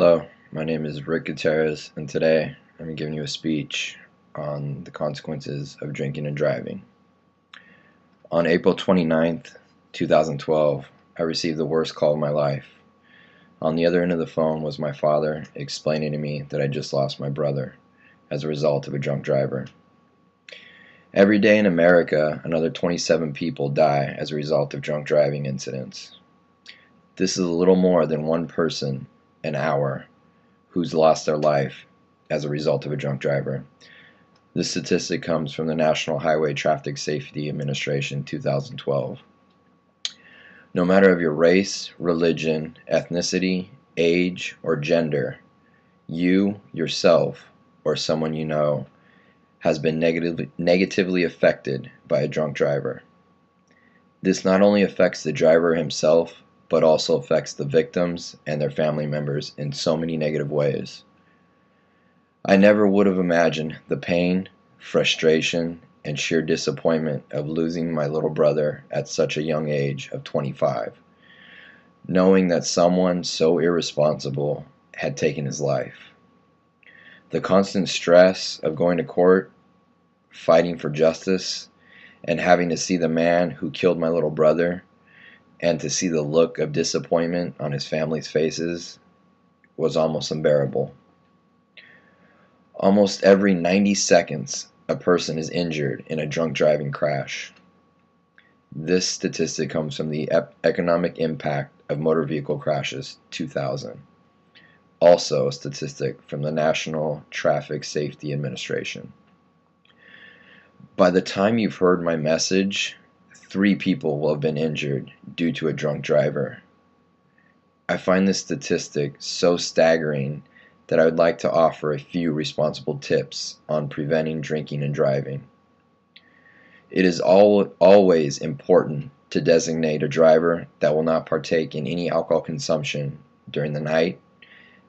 Hello, my name is Rick Gutierrez, and today I'm giving you a speech on the consequences of drinking and driving. On April 29th, 2012, I received the worst call of my life. On the other end of the phone was my father explaining to me that I just lost my brother as a result of a drunk driver. Every day in America, another 27 people die as a result of drunk driving incidents. This is a little more than one person an hour who's lost their life as a result of a drunk driver. This statistic comes from the National Highway Traffic Safety Administration 2012. No matter of your race, religion, ethnicity, age, or gender, you, yourself, or someone you know has been negatively affected by a drunk driver. This not only affects the driver himself, but also affects the victims and their family members in so many negative ways. I never would have imagined the pain, frustration, and sheer disappointment of losing my little brother at such a young age of 25, knowing that someone so irresponsible had taken his life. The constant stress of going to court, fighting for justice, and having to see the man who killed my little brother and to see the look of disappointment on his family's faces was almost unbearable. Almost every 90 seconds, a person is injured in a drunk driving crash. This statistic comes from the Economic Impact of Motor Vehicle Crashes 2000. Also a statistic from the National Traffic Safety Administration. By the time you've heard my message, 3 people will have been injured due to a drunk driver. I find this statistic so staggering that I would like to offer a few responsible tips on preventing drinking and driving. It is always important to designate a driver that will not partake in any alcohol consumption during the night,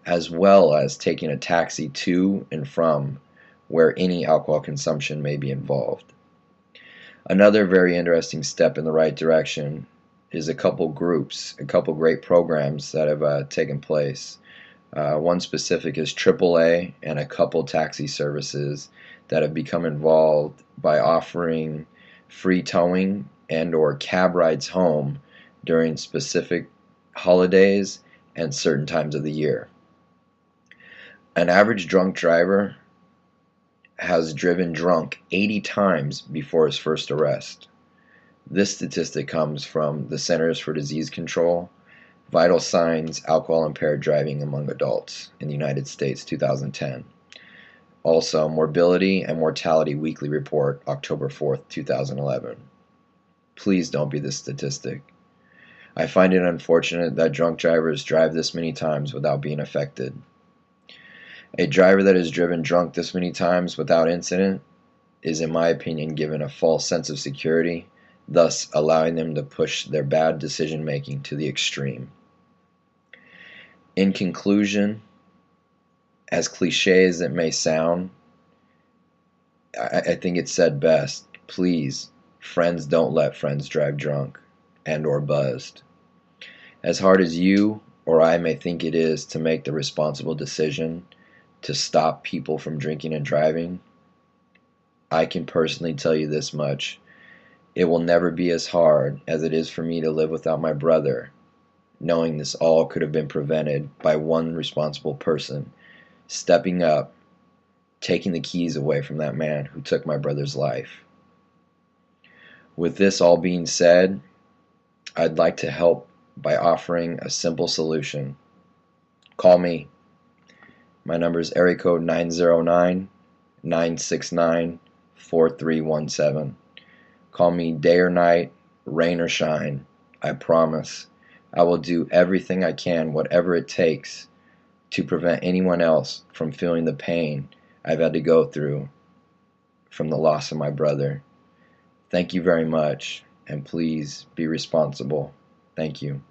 as well as taking a taxi to and from where any alcohol consumption may be involved. Another very interesting step in the right direction is a couple great programs that have taken place. One specific is AAA and a couple taxi services that have become involved by offering free towing and or cab rides home during specific holidays and certain times of the year. An average drunk driver has driven drunk 80 times before his first arrest. This statistic comes from the Centers for Disease Control, Vital Signs Alcohol Impaired Driving Among Adults in the United States 2010. Also, Morbidity and Mortality Weekly Report, October 4th, 2011. Please don't be this statistic. I find it unfortunate that drunk drivers drive this many times without being affected. A driver that is driven drunk this many times without incident is, in my opinion, given a false sense of security, thus allowing them to push their bad decision making to the extreme. In conclusion, as cliche as it may sound, I think it's said best. Please, friends don't let friends drive drunk and or buzzed. As hard as you or I may think it is to make the responsible decision to stop people from drinking and driving, I can personally tell you this much. It will never be as hard as it is for me to live without my brother, knowing this all could have been prevented by one responsible person stepping up, taking the keys away from that man who took my brother's life. With this all being said, I'd like to help by offering a simple solution. Call me. My number is area code 909-969-4317. Call me day or night, rain or shine. I promise I will do everything I can, whatever it takes, to prevent anyone else from feeling the pain I've had to go through from the loss of my brother. Thank you very much, and please be responsible. Thank you.